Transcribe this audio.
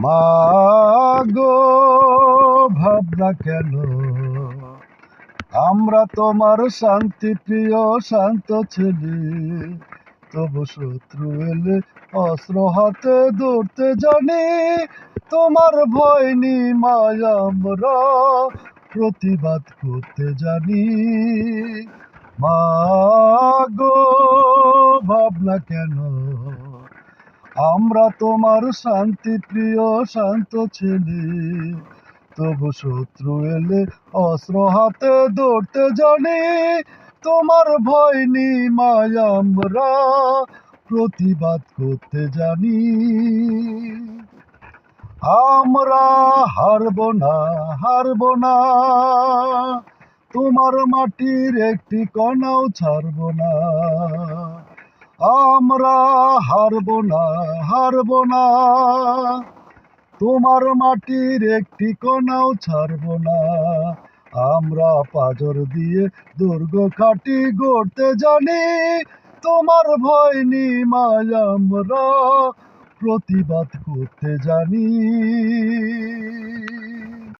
মাগো ভাবনা কেন, আমরা তোমার শান্তি প্রিয় শান্ত ছেলে, তবু শত্রু এলে অস্ত্র হাতে ধরতে জানি। তোমার ভয় নিমায় আমরা প্রতিবাদ করতে জানি। মাগো ভাবনা কেন, আমরা তোমার শান্তি প্রিয় শান্ত ছেলে, তবু শত্রু এলে অস্ত্র হাতে ধরতে জানি। তোমার ভয় নিমায় আমরা প্রতিবাদ করতে জানি। আমরা হারবো না, হারবো না, তোমার মাটির একটি কণাও ছাড়বো না। আমরা হারবো না, হারবো না, তোমার মাটির একটি কণাও ছাড়বো না। আমরা পাজর দিয়ে দুর্গ খাটি গড়তে জানি। তোমার ভয় নিমায় আমরা প্রতিবাদ করতে জানি।